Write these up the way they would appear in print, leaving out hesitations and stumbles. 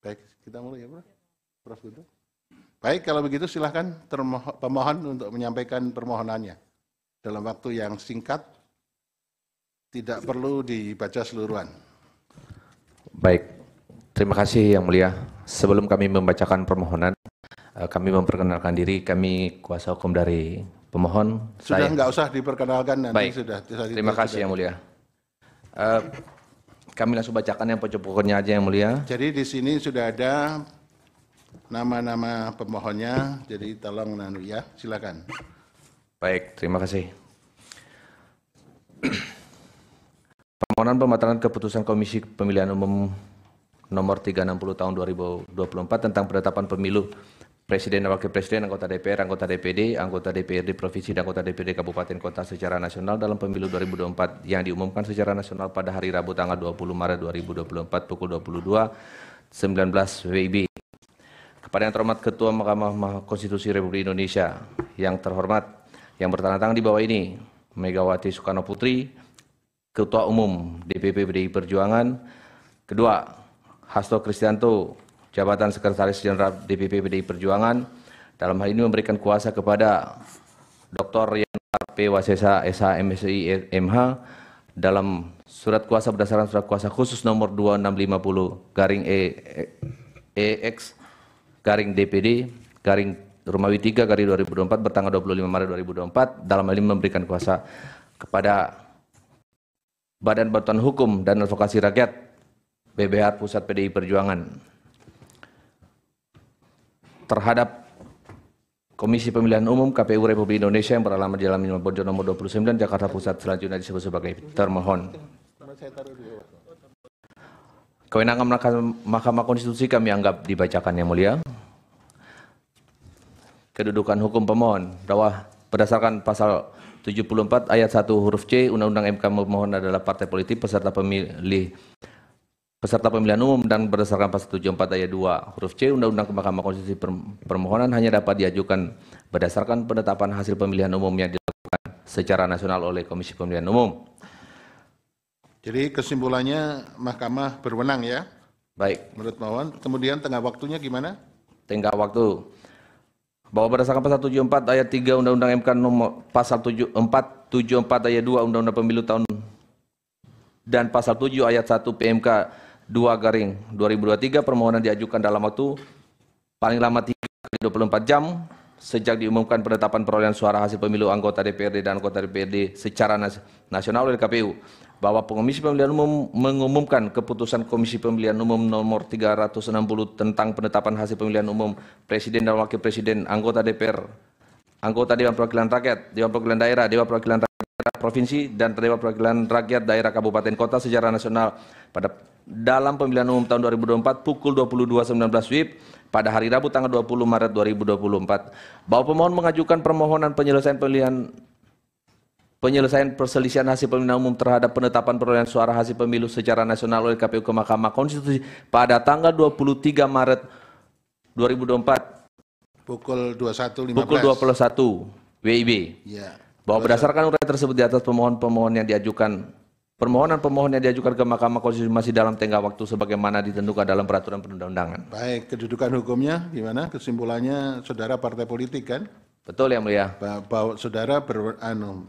Baik, kita mulai ya, Prof. Guntur. Baik, kalau begitu silahkan pemohon untuk menyampaikan permohonannya dalam waktu yang singkat, tidak perlu dibaca seluruhan. Baik, terima kasih Yang Mulia. Sebelum kami membacakan permohonan, kami memperkenalkan diri, kami kuasa hukum dari pemohon. Sudah nggak usah diperkenalkan, nanti baik, sudah. Terima kasih Yang Mulia. Kami langsung bacakan yang pokok-pokoknya aja Yang Mulia. Jadi di sini sudah ada nama-nama pemohonnya, jadi tolong ya, silakan. Baik, terima kasih. Permohonan pembatalan keputusan Komisi Pemilihan Umum nomor 360 tahun 2024 tentang penetapan pemilu Presiden dan Wakil Presiden, anggota DPR, anggota DPD, anggota DPRD Provinsi, dan anggota DPD Kabupaten Kota secara nasional dalam pemilu 2024 yang diumumkan secara nasional pada hari Rabu tanggal 20 Maret 2024 pukul 22.19 WIB. Kepada yang terhormat Ketua Mahkamah Konstitusi Republik Indonesia, yang terhormat, yang bertanda tangan di bawah ini, Megawati Soekarno Putri, Ketua Umum DPP PDI Perjuangan. Kedua, Hasto Kristianto, Jabatan Sekretaris Jenderal DPP PDI Perjuangan, dalam hal ini memberikan kuasa kepada Dr. Yanar P. Wasesa, SH, MSI, MH, dalam surat kuasa berdasarkan surat kuasa khusus nomor 2650-EX garing DPD garing Romawi 3 garing 2024 bertanggal 25 Maret 2024, dalam hal ini memberikan kuasa kepada Badan Bantuan Hukum dan Advokasi Rakyat BBH Pusat PDI Perjuangan terhadap Komisi Pemilihan Umum KPU Republik Indonesia yang beralamat di Jalan Bonjol nomor 29 Jakarta Pusat, selanjutnya disebut sebagai termohon. Kewenangan Mahkamah Konstitusi kami anggap dibacakan Yang Mulia. Kedudukan hukum pemohon bahwa berdasarkan pasal 74 ayat 1 huruf C Undang-Undang MK, pemohon adalah partai politik peserta pemilihan umum, dan berdasarkan pasal 74 ayat 2 huruf C Undang-Undang Mahkamah Konstitusi, permohonan hanya dapat diajukan berdasarkan penetapan hasil pemilihan umum yang dilakukan secara nasional oleh Komisi Pemilihan Umum. Jadi kesimpulannya Mahkamah berwenang ya? Baik. Menurut pemohon. Kemudian tengah waktunya gimana? Tengah waktu. Bahwa berdasarkan pasal 74 ayat 3 Undang-Undang MK nomor pasal 74 ayat 2 Undang-Undang Pemilu tahun dan pasal 7 ayat 1 PMK 2 garing 2023, permohonan diajukan dalam waktu paling lama 3x24 jam sejak diumumkan penetapan perolehan suara hasil pemilu anggota DPRD dan anggota DPRD secara nasional oleh KPU. Bahwa Komisi Pemilihan Umum mengumumkan keputusan Komisi Pemilihan Umum nomor 360 tentang penetapan hasil pemilihan umum Presiden dan Wakil Presiden, anggota DPR, anggota Dewan Perwakilan Rakyat, Dewan Perwakilan Daerah, Dewan Perwakilan Rakyat Provinsi, dan Dewan Perwakilan Rakyat Daerah Kabupaten Kota secara nasional pada dalam pemilihan umum tahun 2024 pukul 22.19 WIB pada hari Rabu tanggal 20 Maret 2024. Bahwa pemohon mengajukan permohonan penyelesaian perselisihan hasil pemilihan umum terhadap penetapan perolehan suara hasil pemilu secara nasional oleh KPU ke Mahkamah Konstitusi pada tanggal 23 Maret 2024 pukul 21.15 pukul 21 WIB. Ya. Bahwa berdasarkan uraian tersebut di atas, permohonan yang diajukan ke Mahkamah Konstitusi masih dalam tengah waktu sebagaimana ditentukan dalam peraturan perundang-undangan. Baik, kedudukan hukumnya gimana? Kesimpulannya saudara partai politik kan? Betul Yang Mulia. Bahwa saudara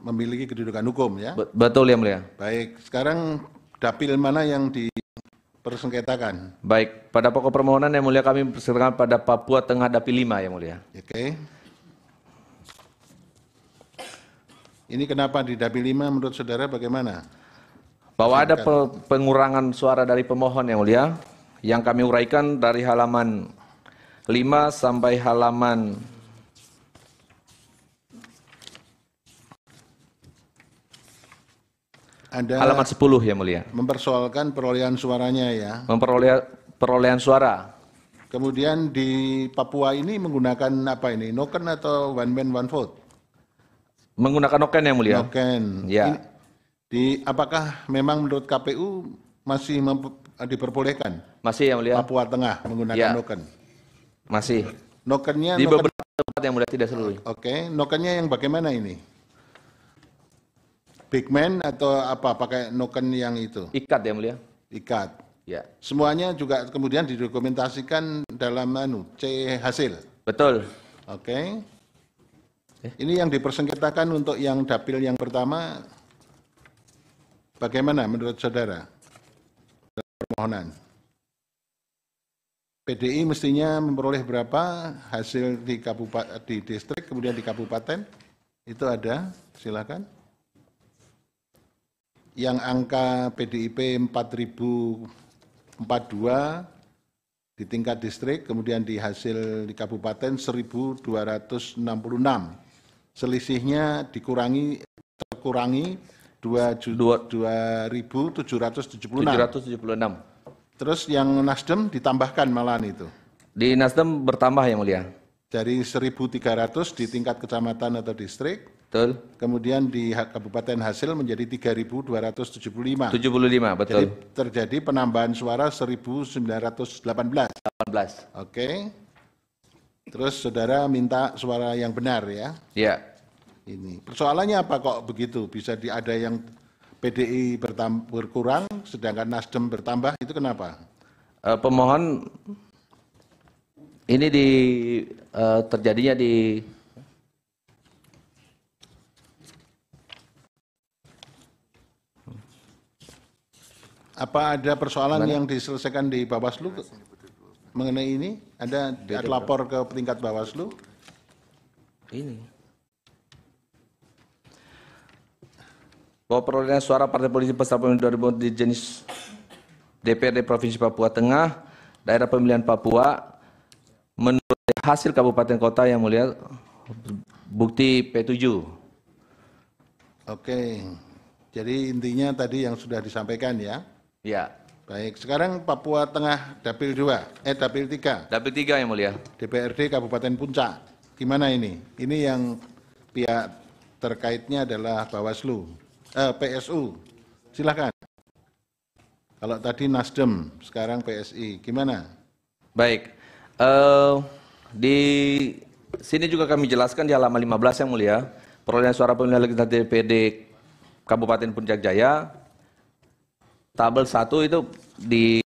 memiliki kedudukan hukum ya? Betul Yang Mulia. Baik, sekarang dapil mana yang dipersengketakan? Baik, pada pokok permohonan Yang Mulia kami persengketakan pada Papua Tengah dapil 5 Yang Mulia. Oke. Ini kenapa di dapil 5 menurut saudara bagaimana? Bahwa ada pengurangan suara dari pemohon Yang Mulia, yang kami uraikan dari halaman 5 sampai halaman halaman 10 Yang Mulia. Mempersoalkan perolehan suaranya ya. Perolehan suara. Kemudian di Papua ini menggunakan apa ini? Noken atau one man one vote? Menggunakan noken Yang Mulia. Noken. Ya. Apakah memang menurut KPU masih diperbolehkan? Masih Yang Mulia. Papua Tengah menggunakan noken. Masih. Nokennya di beberapa tempat Yang Mulia, tidak seluruh. Oke, nokennya yang bagaimana ini? Big man atau apa? Pakai noken yang itu? Ikat Yang Mulia. Ikat. Ya, Semuanya juga kemudian didokumentasikan dalam C hasil. betul. Oke. Ini yang dipersengketakan untuk yang dapil yang pertama, bagaimana menurut saudara? Permohonan. PDI mestinya memperoleh berapa hasil di kabupaten, di distrik, kemudian di kabupaten? Itu ada, silakan. Yang angka PDIP 4.042 di tingkat distrik, kemudian di hasil di kabupaten 1.266. Selisihnya terkurangi 2.776. 776. Terus yang Nasdem ditambahkan malahan itu. Di Nasdem bertambah yang mulia. Dari 1.300 di tingkat kecamatan atau distrik, Betul. kemudian di kabupaten hasil menjadi 3.275. 75, betul. Jadi terjadi penambahan suara 1.918. 18. Oke. Terus saudara minta suara yang benar ya. Ya. Ini persoalannya apa kok begitu? Bisa ada yang PDI berkurang, sedangkan Nasdem bertambah, itu kenapa? Pemohon ini terjadinya di Apa ada persoalan yang diselesaikan di Bawaslu mengenai ini? Ada lapor ke tingkat Bawaslu? ini. Bahwa perolehan suara partai politik peserta pemilu 2000 di jenis DPRD Provinsi Papua Tengah, daerah pemilihan Papua, menurut hasil kabupaten kota yang mulia, bukti P7. Oke, jadi intinya tadi yang sudah disampaikan ya. Ya. Baik, sekarang Papua Tengah Dapil 2, Dapil 3, Dapil 3 yang mulia. DPRD Kabupaten Puncak. Gimana ini? Ini yang pihak terkaitnya adalah Bawaslu, PSU. Silakan. Kalau tadi Nasdem, sekarang PSI. Gimana? Baik. Di sini juga kami jelaskan di halaman 15 yang mulia, perolehan suara pemilihan legislatif DPRD Kabupaten Puncak Jaya, tabel 1 itu di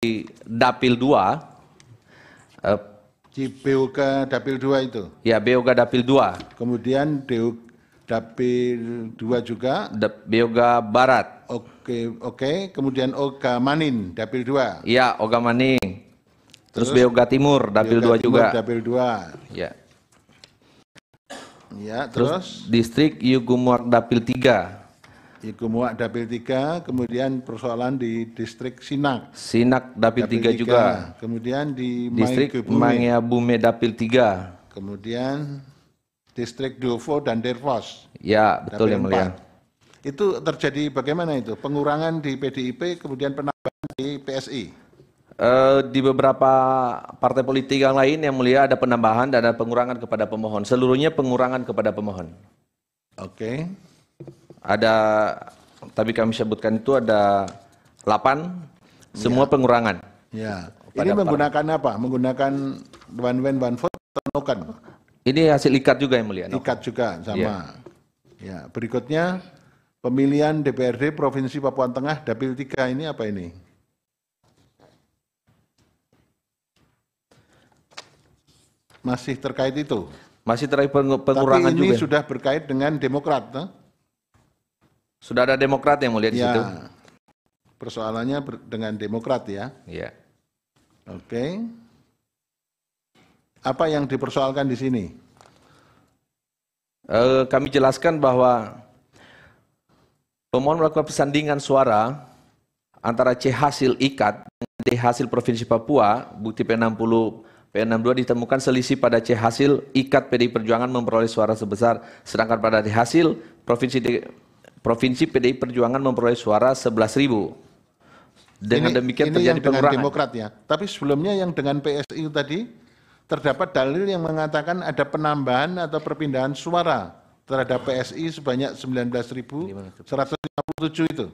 Dapil 2, Di BOK Dapil 2 itu. ya Beoga Dapil 2, Kemudian Dapil 2 juga. Beoga Barat, Oke. Kemudian Oga Manin Dapil 2. ya Oga Maning, terus Beoga Timur Dapil 2 juga, Dapil 2. ya. Ya, Terus terus distrik Yugumuak Dapil 3, Igumuak Dapil 3, kemudian persoalan di distrik Sinak. Sinak Dapil 3 juga, Kemudian di distrik Maigebume. Mangeabume Dapil 3, Kemudian distrik Dovo dan Dervos. ya betul Dapil yang mulia. 4. Itu terjadi bagaimana itu? Pengurangan di PDIP, kemudian penambahan di PSI. Di beberapa partai politik yang lain yang mulia ada penambahan dan ada pengurangan kepada pemohon. Seluruhnya pengurangan kepada pemohon. Oke. Ada, tapi kami sebutkan itu ada 8, semua pengurangan. Ya. Pada Ini menggunakan apa? Menggunakan one man one vote atau token? Ini hasil ikat juga yang mulia. Ikat juga sama. Ya. Berikutnya pemilihan DPRD Provinsi Papua Tengah Dapil 3 ini apa ini? Masih terkait itu. Masih terakhir pengurangan Tapi ini juga. sudah berkait dengan Demokrat. Sudah ada Demokrat yang mulia di situ. Ya. Persoalannya dengan Demokrat ya. Ya. Oke. Apa yang dipersoalkan di sini? Kami jelaskan bahwa pemohon melakukan persandingan suara antara C hasil ikat dengan D hasil Provinsi Papua, bukti P60, P62 ditemukan selisih pada C hasil ikat PDI Perjuangan memperoleh suara sebesar, sedangkan pada D hasil Provinsi PDI Perjuangan memperoleh suara 11.000. Dengan demikian ini terjadi yang dengan pengurangan. Demokrat ya. Tapi sebelumnya yang dengan PSI tadi terdapat dalil yang mengatakan ada penambahan atau perpindahan suara terhadap PSI sebanyak 19.157 itu.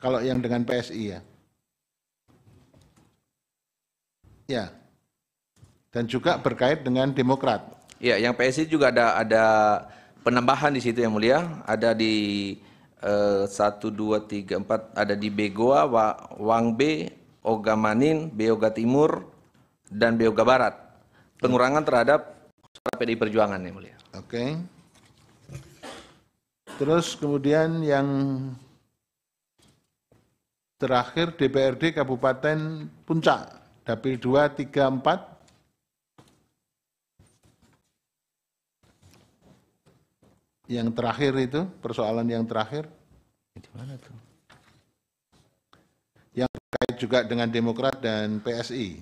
Kalau yang dengan PSI ya. Ya. Dan juga berkait dengan Demokrat. Ya, yang PSI juga ada penambahan di situ yang mulia, ada di 1, 2, 3, 4 ada di Begoa, Wang B, Oga Manin, Beoga Timur, dan Beoga Barat. Pengurangan terhadap suara PDI Perjuangan, yang mulia. Oke. Terus kemudian yang terakhir DPRD Kabupaten Puncak, Dapil 2, 3, 4. Yang terakhir itu, persoalan yang terakhir. Di mana tuh? Yang terkait juga dengan Demokrat dan PSI.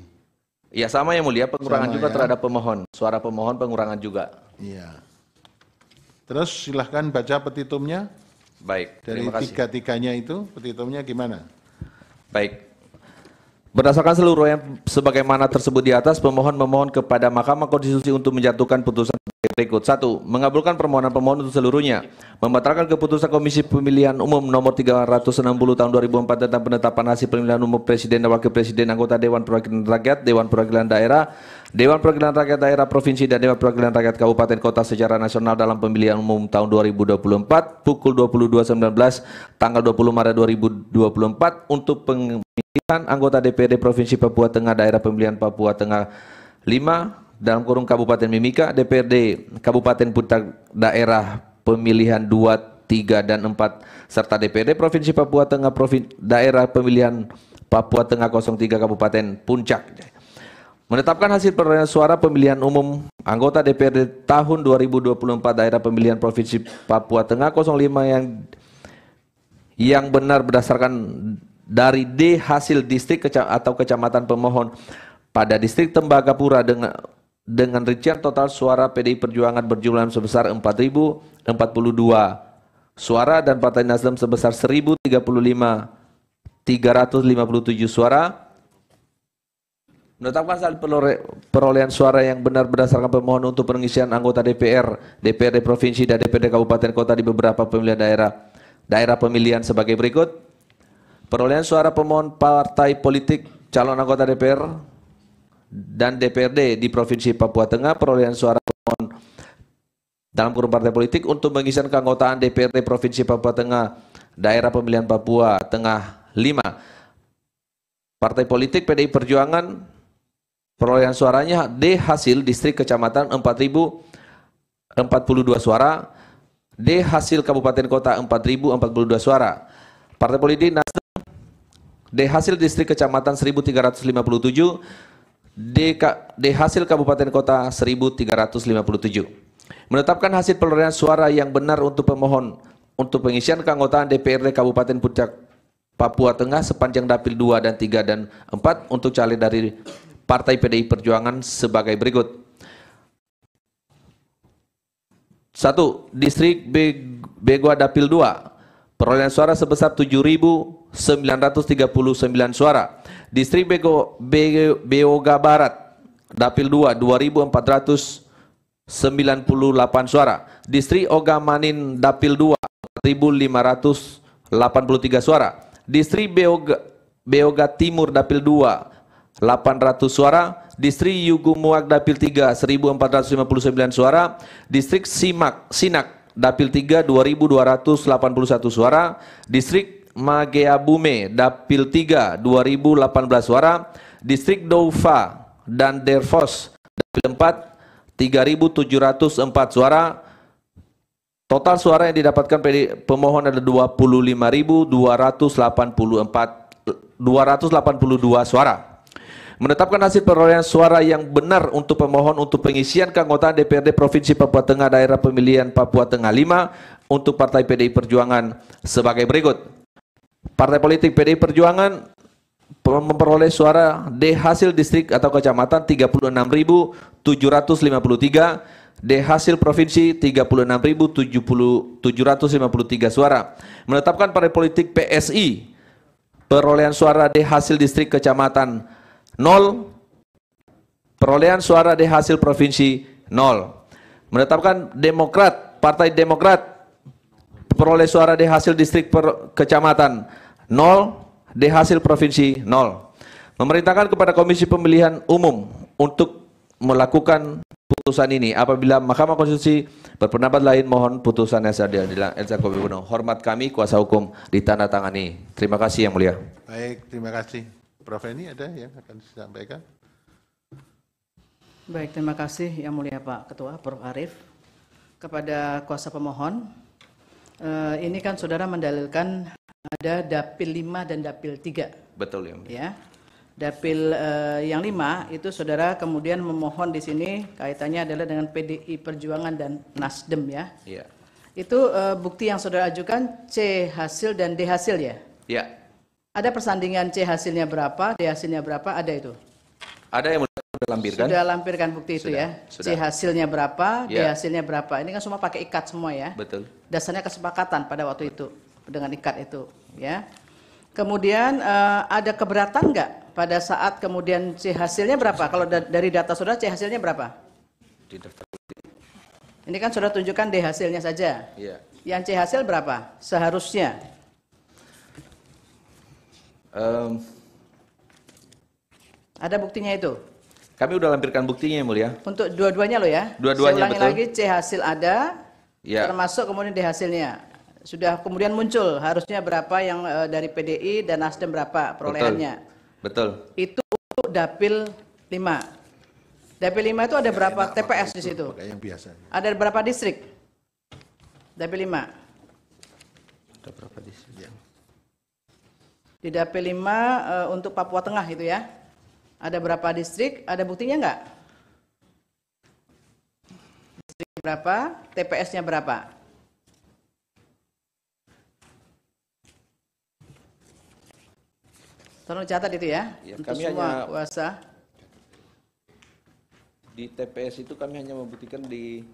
Ya sama, yang mulia, pengurangan Sama, juga ya. terhadap pemohon. Suara pemohon pengurangan juga. Iya. Terus silahkan baca petitumnya. Baik, Dari terima kasih. tiga-tiganya itu, petitumnya gimana? Baik. Berdasarkan seluruh yang sebagaimana tersebut di atas, pemohon memohon kepada Mahkamah Konstitusi untuk menjatuhkan putusan berikut. 1. Mengabulkan permohonan pemohon untuk seluruhnya. Membatalkan keputusan Komisi Pemilihan Umum nomor 360 tahun 2004 tentang penetapan hasil pemilihan umum Presiden dan Wakil Presiden, anggota Dewan Perwakilan Rakyat, Dewan Perwakilan Daerah, Dewan Perwakilan Rakyat Daerah Provinsi, dan Dewan Perwakilan Rakyat Kabupaten Kota secara nasional dalam pemilihan umum tahun 2024 pukul 22.19 tanggal 20 Maret 2024 untuk pemilihan anggota DPRD Provinsi Papua Tengah, daerah pemilihan Papua Tengah 5 dalam kurung Kabupaten Mimika, DPRD Kabupaten Puncak daerah pemilihan 2, 3, dan 4, serta DPRD Provinsi Papua Tengah daerah pemilihan Papua Tengah 03 Kabupaten Puncak. Menetapkan hasil perolehan suara pemilihan umum anggota DPRD tahun 2024 daerah pemilihan Provinsi Papua Tengah 05 yang benar berdasarkan dari D hasil distrik atau kecamatan pemohon pada distrik Tembagapura dengan rincian total suara PDI Perjuangan berjumlah sebesar 4.042 suara dan Partai Nasdem sebesar 1.035.357 suara. Menetapkan hasil perolehan suara yang benar berdasarkan pemohon untuk pengisian anggota DPR, DPRD Provinsi, dan DPRD Kabupaten Kota di beberapa pemilihan daerah pemilihan sebagai berikut. Perolehan suara pemohon partai politik calon anggota DPR dan DPRD di Provinsi Papua Tengah, perolehan suara pemohon dalam kurung partai politik untuk pengisian keanggotaan DPRD Provinsi Papua Tengah, daerah pemilihan Papua Tengah 5. Partai politik PDI Perjuangan, perolehan suaranya D hasil distrik kecamatan 4.042 suara, D hasil kabupaten kota 4.042 suara. Partai politik Nasdem, D hasil distrik kecamatan 1.357, D hasil kabupaten kota 1.357. Menetapkan hasil perolehan suara yang benar untuk pemohon untuk pengisian keanggotaan DPRD Kabupaten Puncak Papua Tengah sepanjang dapil 2 dan 3 dan 4 untuk caleg dari Partai PDI Perjuangan sebagai berikut. 1. Distrik Begoa Dapil 2, perolehan suara sebesar 7.939 suara. Distrik Beoga Barat Dapil 2, 2.498 suara. Distrik Oga Manin Dapil 2, 4.583 suara. Distrik Beoga Timur Dapil 2, 800 suara. Distrik Yugumuak Dapil 3, 1.459 suara. Distrik Sinak Dapil 3, 2.281 suara. Distrik Mageabume Dapil 3, 2.018 suara. Distrik Doufa dan Derfos Dapil 4, 3.704 suara. Total suara yang didapatkan pemohon adalah 25.282 suara. Menetapkan hasil perolehan suara yang benar untuk pemohon untuk pengisian keanggotaan DPRD Provinsi Papua Tengah, daerah pemilihan Papua Tengah 5 untuk Partai PDI Perjuangan sebagai berikut. Partai politik PDI Perjuangan memperoleh suara D hasil distrik atau kecamatan 36.753, D hasil provinsi 36.753 suara. Menetapkan partai politik PSI perolehan suara D hasil distrik kecamatan 0, perolehan suara D hasil provinsi 0. Menetapkan Demokrat, Partai Demokrat peroleh suara D hasil distrik kecamatan 0, D hasil provinsi 0. Memerintahkan kepada Komisi Pemilihan Umum untuk melakukan putusan ini apabila Mahkamah Konstitusi Berpendapat lain mohon putusan Elsa Kopi Gunung. Hormat kami kuasa hukum ditandatangani. Terima kasih Yang Mulia. Baik, terima kasih. Prof. Eni ada yang akan disampaikan? Baik, terima kasih Yang Mulia Pak Ketua, Prof. Arief. Kepada kuasa pemohon, ini kan saudara mendalilkan ada dapil 5 dan dapil 3. Betul Yang Mulia. Ya. Dapil yang 5 itu saudara kemudian memohon di sini kaitannya adalah dengan PDI Perjuangan dan Nasdem ya. Iya. Itu bukti yang saudara ajukan C hasil dan D hasil ya? Iya. Ada persandingan C hasilnya berapa, D hasilnya berapa, ada itu? Ada yang sudah lampirkan? Sudah lampirkan bukti itu ya? Sudah. C hasilnya berapa, D Ya. hasilnya berapa. Ini kan semua pakai ikat semua ya? Betul. Dasarnya kesepakatan pada waktu itu dengan ikat itu ya. Kemudian ada keberatan nggak pada saat kemudian C hasilnya berapa? Kalau dari data saudara C hasilnya berapa? Di daftar. Ini kan saudara tunjukkan D hasilnya saja. Iya. Yang C hasil berapa? Seharusnya. Ada buktinya itu? Kami udah lampirkan buktinya Yang Mulia. Untuk dua-duanya loh ya? Dua-duanya, saya ulangi betul. lagi, C hasil ada, Ya. termasuk kemudian D hasilnya. Sudah kemudian muncul harusnya berapa yang dari PDI dan Nasdem berapa perolehannya. Betul. Itu untuk dapil 5. Dapil 5 itu ada berapa TPS di situ? Pakai yang biasa. Ada berapa distrik? Dapil 5. Ada berapa di sini? Ya. Di dapil 5 untuk Papua Tengah itu ya. Ada berapa distrik? Ada buktinya enggak? Distrik berapa? TPS-nya berapa? Tolong catat itu ya, Ya, untuk kami semua hanya- kuasa. Di TPS itu kami hanya membuktikan di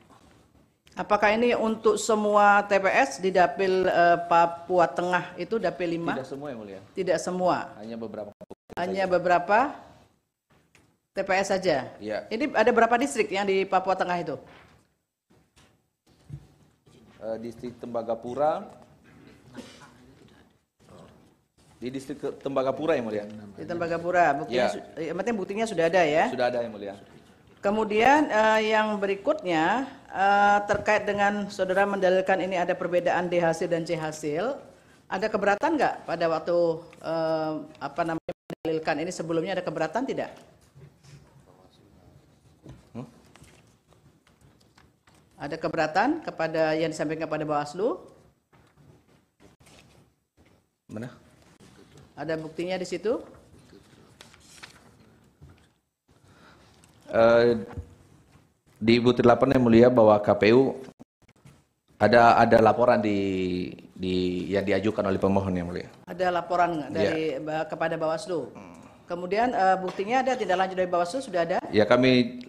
Apakah ini untuk semua TPS di dapil Papua Tengah itu dapil 5? tidak semua Yang Mulia. Tidak semua, Hanya beberapa. hanya beberapa TPS saja. Ya. Ini ada berapa distrik yang di Papua Tengah itu? Distrik Tembagapura. Di distrik Tembagapura Yang Mulia. Di Tembagapura. Buktinya, Ya. yang penting buktinya sudah ada ya. Sudah ada Yang Mulia. Kemudian yang berikutnya terkait dengan saudara mendalilkan ini ada perbedaan D hasil dan C hasil. Ada keberatan nggak pada waktu mendalilkan ini sebelumnya ada keberatan tidak? Ada keberatan kepada yang disampaikan kepada Bawaslu? Mana? Ada buktinya di situ? Di butir 8 Yang Mulia bahwa KPU ada laporan yang diajukan oleh pemohon Yang Mulia. Ada laporan nggak dari kepada Bawaslu? Kemudian buktinya ada tindak lanjut dari Bawaslu sudah ada? Ya kami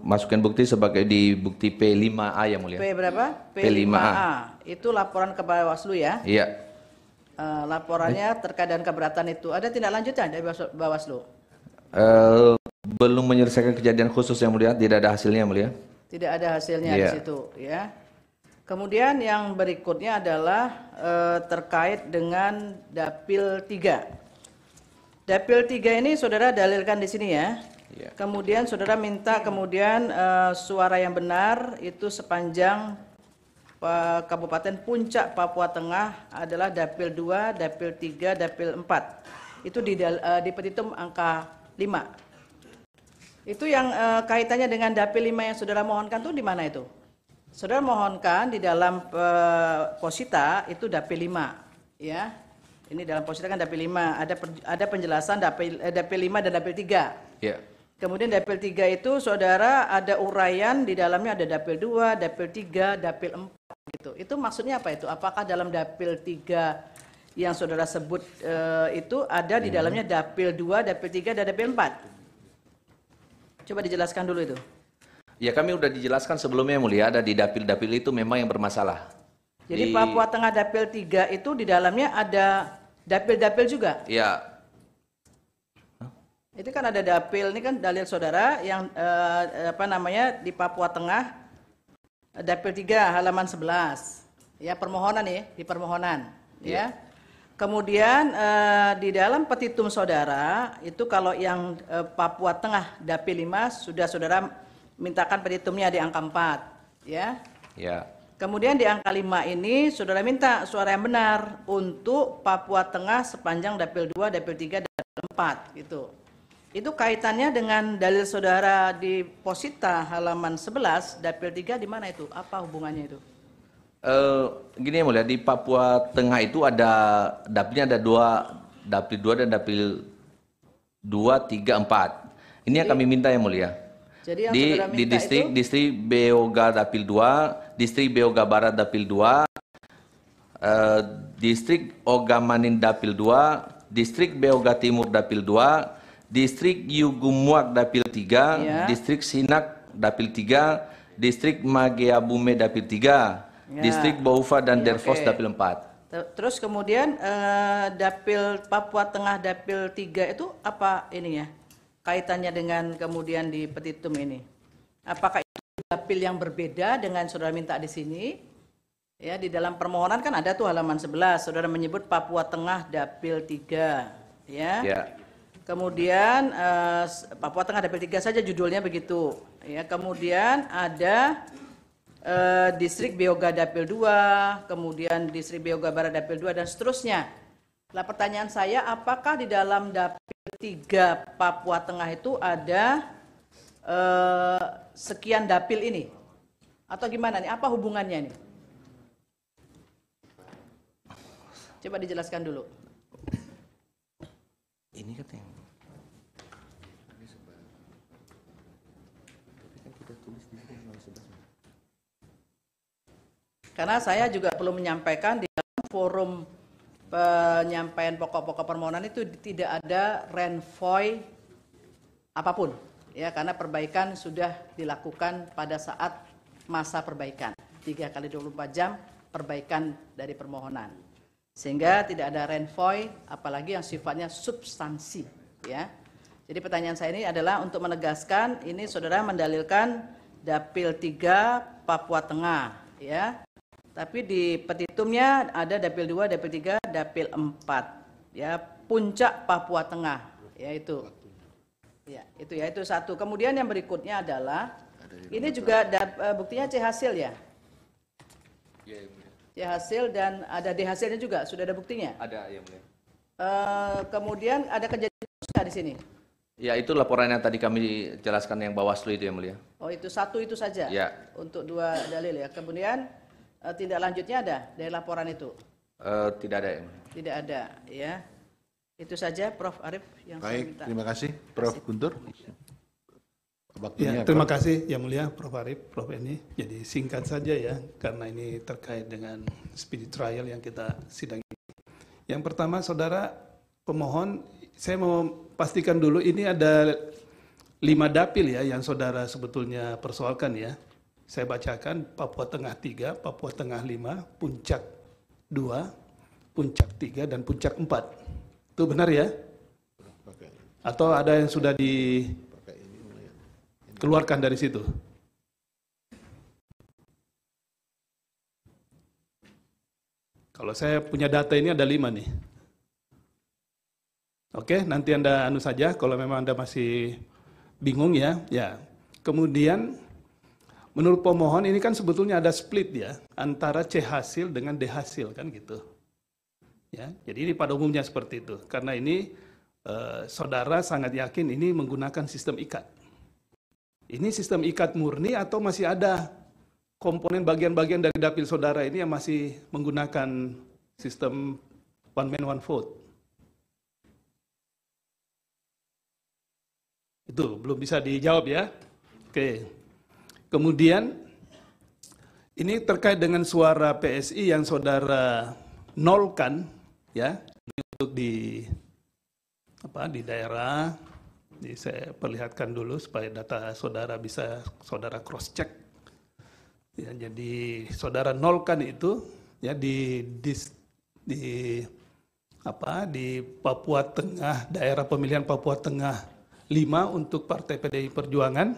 masukkan bukti sebagai di bukti P5A Yang Mulia. P berapa? P5A. Itu laporan ke Bawaslu ya? Iya. Laporannya terkait dengan keberatan itu. Ada tindak lanjutnya dari Bawaslu? Belum menyelesaikan kejadian khusus Yang Mulia, tidak ada hasilnya Yang Mulia. Tidak ada hasilnya di Iya. situ, ya. Kemudian yang berikutnya adalah terkait dengan dapil 3. Dapil 3 ini saudara dalilkan di sini ya. Iya. Kemudian saudara minta kemudian suara yang benar itu sepanjang Kabupaten Puncak Papua Tengah adalah dapil 2, dapil 3, dapil 4. Itu di petitum angka 5. Itu yang kaitannya dengan dapil 5 yang saudara mohonkan tuh di mana itu? Saudara mohonkan di dalam posita itu dapil 5, ya. Ini dalam posita kan dapil 5, ada penjelasan dapil 5 dan dapil 3. Iya. Kemudian dapil 3 itu saudara ada uraian di dalamnya ada dapil 2, dapil 3, dapil 4 gitu. Itu maksudnya apa itu? Apakah dalam dapil 3 yang saudara sebut itu ada di dalamnya dapil 2, dapil 3 dan dapil 4? Coba dijelaskan dulu itu. Ya kami udah dijelaskan sebelumnya Yang Mulia, ada di dapil-dapil itu memang yang bermasalah. Jadi Papua Tengah dapil 3 itu di dalamnya ada dapil-dapil juga. Iya. Itu kan ada dapil, ini kan dalil saudara yang di Papua Tengah dapil 3 halaman 11. Ya, permohonan ya, di permohonan, ya. Kemudian di dalam petitum saudara itu kalau yang Papua Tengah dapil 5 sudah saudara mintakan petitumnya di angka 4, ya. Ya. Kemudian di angka 5 ini saudara minta suara yang benar untuk Papua Tengah sepanjang dapil 2, dapil 3, dapil 4 gitu. Itu kaitannya dengan dalil saudara di Posita halaman 11, dapil 3 di mana itu? Apa hubungannya itu? Gini ya mulia, di Papua Tengah itu ada dapilnya ada dapil 2 dan dapil 2, 3, 4. Ini yang kami minta ya mulia. Jadi yang Di saudara minta distrik Beoga dapil 2, distrik Beoga Barat dapil 2, distrik Ogamanin dapil 2, distrik Beoga Timur dapil 2, distrik Yugumuak dapil 3, Ya. distrik Sinak dapil 3, distrik Mageabume dapil 3, Ya. distrik Baufa dan Ya, Derfos oke. dapil 4. Terus kemudian dapil Papua Tengah dapil 3 itu apa ini ya? Kaitannya dengan kemudian di petitum ini. Apakah itu dapil yang berbeda dengan saudara minta di sini? Ya, di dalam permohonan kan ada tuh halaman 11, saudara menyebut Papua Tengah dapil 3, ya. Ya. Kemudian Papua Tengah dapil 3 saja judulnya begitu. Ya, kemudian ada distrik Beoga dapil 2, kemudian distrik Beoga Barat dapil 2 dan seterusnya. Nah, pertanyaan saya, apakah di dalam dapil 3 Papua Tengah itu ada sekian dapil ini? Atau gimana nih? Apa hubungannya nih? Coba dijelaskan dulu. Ini katanya. Karena saya juga perlu menyampaikan di dalam forum penyampaian pokok-pokok permohonan itu tidak ada renvoy apapun, ya, karena perbaikan sudah dilakukan pada saat masa perbaikan 3 kali 24 jam perbaikan dari permohonan, sehingga tidak ada renvoy apalagi yang sifatnya substansi, ya. Jadi pertanyaan saya ini adalah untuk menegaskan ini saudara mendalilkan dapil 3 Papua Tengah, ya. Tapi di petitumnya ada dapil 2, dapil 3, dapil 4, ya, puncak Papua Tengah, yaitu. Ya, itu satu. Kemudian yang berikutnya adalah ini juga buktinya C hasil ya. C hasil dan ada D hasilnya juga, sudah ada buktinya. Ada ya mulia. Kemudian ada kejadian nggak di sini? Ya, itu laporan yang tadi kami jelaskan yang Bawaslu itu ya mulia. Oh, itu satu itu saja. Ya. Untuk 2 dalil ya. Kemudian tindak lanjutnya ada dari laporan itu? Tidak ada ya mulia. Tidak ada, ya. Itu saja Prof. Arief yang saya Baik, minta. terima kasih Prof. Guntur. Waktunya, Ya, terima Prof. kasih Yang Mulia Prof. Arief, Prof. Eni. Jadi singkat saja ya, karena ini terkait dengan speedy trial yang kita sidang. Yang pertama, saudara pemohon, saya mau pastikan dulu ini ada 5 dapil ya yang saudara sebetulnya persoalkan ya. Saya bacakan Papua Tengah 3, Papua Tengah 5, Puncak 2, Puncak 3, dan Puncak 4. Itu benar ya? Atau ada yang sudah dikeluarkan dari situ? Kalau saya punya data ini ada 5 nih. Oke, nanti Anda anu saja kalau memang Anda masih bingung ya. Ya. Kemudian menurut pemohon ini kan sebetulnya ada split ya antara C hasil dengan D hasil kan gitu. Ya, jadi ini pada umumnya seperti itu. Karena ini saudara sangat yakin ini menggunakan sistem ikat. Ini sistem ikat murni atau masih ada komponen bagian-bagian dari dapil saudara ini yang masih menggunakan sistem one man one vote? Itu belum bisa dijawab ya. Oke. Kemudian ini terkait dengan suara PSI yang saudara nolkan ya untuk di daerah. Jadi saya perlihatkan dulu supaya data saudara bisa saudara cross check. Ya, jadi saudara nolkan itu ya di Papua Tengah, daerah pemilihan Papua Tengah 5 untuk Partai PDI Perjuangan.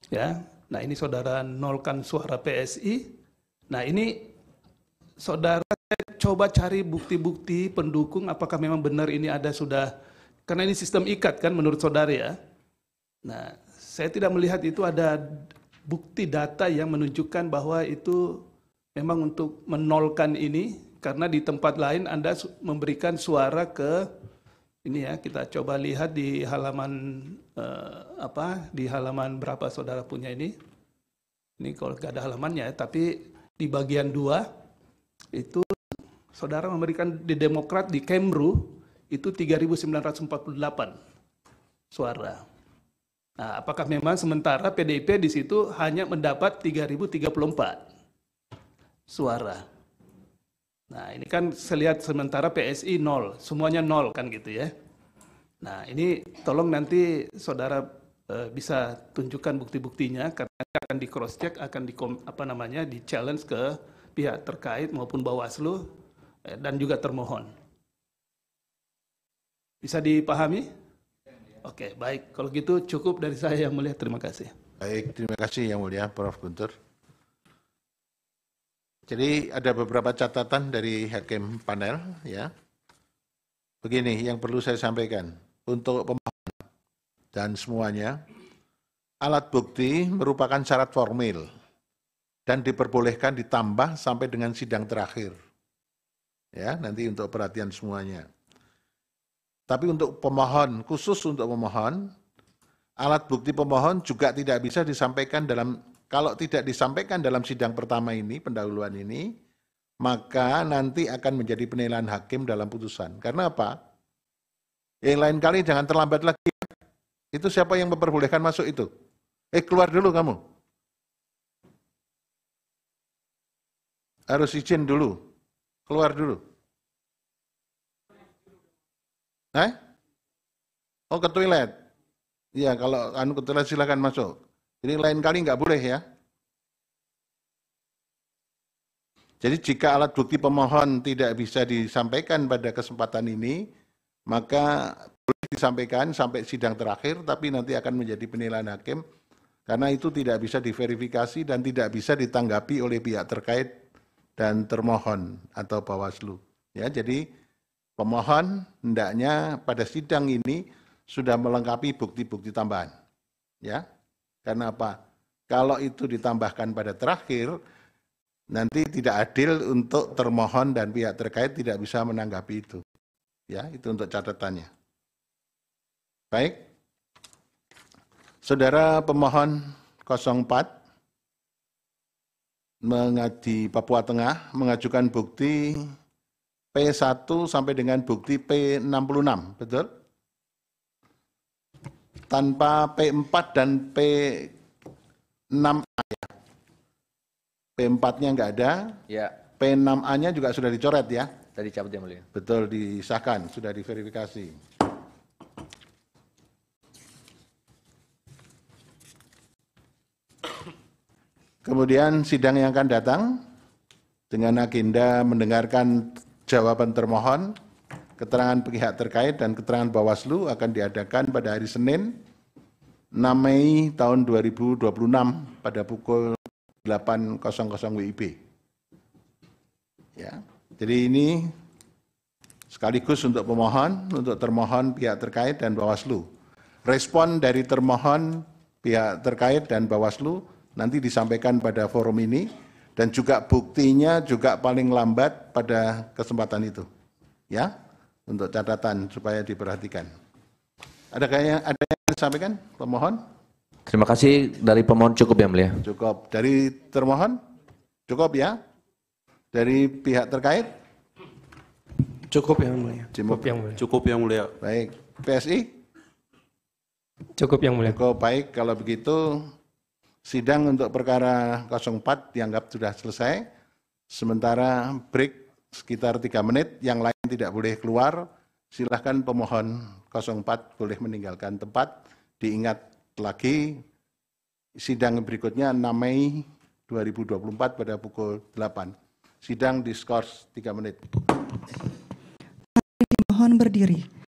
Ya. Nah, ini saudara nolkan suara PSI. Nah, ini saudara coba cari bukti-bukti pendukung apakah memang benar ini ada sudah, karena ini sistem ikat kan menurut saudara ya. Nah, saya tidak melihat itu ada bukti data yang menunjukkan bahwa itu memang untuk menolkan ini, karena di tempat lain Anda memberikan suara ke ini ya, kita coba lihat di halaman di halaman berapa saudara punya ini. Ini kalau nggak ada halamannya, tapi di bagian 2 itu saudara memberikan di Demokrat di Kemru itu 3.948 suara. Nah, apakah memang sementara PDIP di situ hanya mendapat 3.034 suara? Nah, ini kan saya lihat sementara PSI 0, semuanya 0 kan gitu ya. Nah, ini tolong nanti saudara bisa tunjukkan bukti-buktinya, karena akan di cross check, akan di challenge ke pihak terkait maupun Bawaslu dan juga termohon. Bisa dipahami? Oke, baik. Kalau gitu cukup dari saya yang mulia. Terima kasih. Baik, terima kasih yang mulia Prof. Guntur. Jadi ada beberapa catatan dari hakim panel ya. Begini yang perlu saya sampaikan untuk pemohon dan semuanya, alat bukti merupakan syarat formil dan diperbolehkan ditambah sampai dengan sidang terakhir. Ya, nanti untuk perhatian semuanya. Tapi untuk pemohon, khusus untuk pemohon, alat bukti pemohon juga tidak bisa disampaikan kalau tidak disampaikan dalam sidang pertama ini, pendahuluan ini, maka nanti akan menjadi penilaian hakim dalam putusan. Karena apa? Yang lain kali jangan terlambat lagi. Itu siapa yang memperbolehkan masuk itu? Keluar dulu kamu. Harus izin dulu. Keluar dulu. Oh, ke toilet. Iya, kalau ke toilet silakan masuk. Jadi lain kali nggak boleh ya. Jadi jika alat bukti pemohon tidak bisa disampaikan pada kesempatan ini, maka boleh disampaikan sampai sidang terakhir, tapi nanti akan menjadi penilaian hakim, karena itu tidak bisa diverifikasi dan tidak bisa ditanggapi oleh pihak terkait dan termohon atau Bawaslu. Ya, jadi pemohon hendaknya pada sidang ini sudah melengkapi bukti-bukti tambahan. Ya. Karena apa? Kalau itu ditambahkan pada terakhir, nanti tidak adil untuk termohon dan pihak terkait tidak bisa menanggapi itu. Ya, itu untuk catatannya. Baik. Saudara pemohon 04 di Papua Tengah mengajukan bukti P1 sampai dengan bukti P66, betul? Tanpa P4 dan P6A ya. P4-nya enggak ada, Ya, P6A-nya juga sudah dicoret ya. tadi cabut yang mulia. Betul, disahkan, sudah diverifikasi. Kemudian sidang yang akan datang dengan agenda mendengarkan jawaban termohon, keterangan pihak terkait dan keterangan Bawaslu akan diadakan pada hari Senin 6 Mei tahun 2026 pada pukul 8.00 WIB. Ya, jadi ini sekaligus untuk pemohon, untuk termohon pihak terkait dan Bawaslu. Respon dari termohon pihak terkait dan Bawaslu nanti disampaikan pada forum ini dan juga buktinya juga paling lambat pada kesempatan itu. Ya, untuk catatan supaya diperhatikan. Ada yang disampaikan pemohon? Terima kasih, dari pemohon cukup yang mulia. Cukup. Dari termohon? Cukup ya? Dari pihak terkait? Cukup yang mulia. Cukup yang mulia. Cukup yang mulia. Baik. PSI? Cukup yang mulia. Cukup. Baik, kalau begitu sidang untuk perkara 04 dianggap sudah selesai. Sementara break sekitar 3 menit, yang lain tidak boleh keluar. Silahkan pemohon 04 boleh meninggalkan tempat. Diingat lagi sidang berikutnya 6 Mei 2024 pada pukul 8. Sidang diskors 3 menit. Mohon berdiri.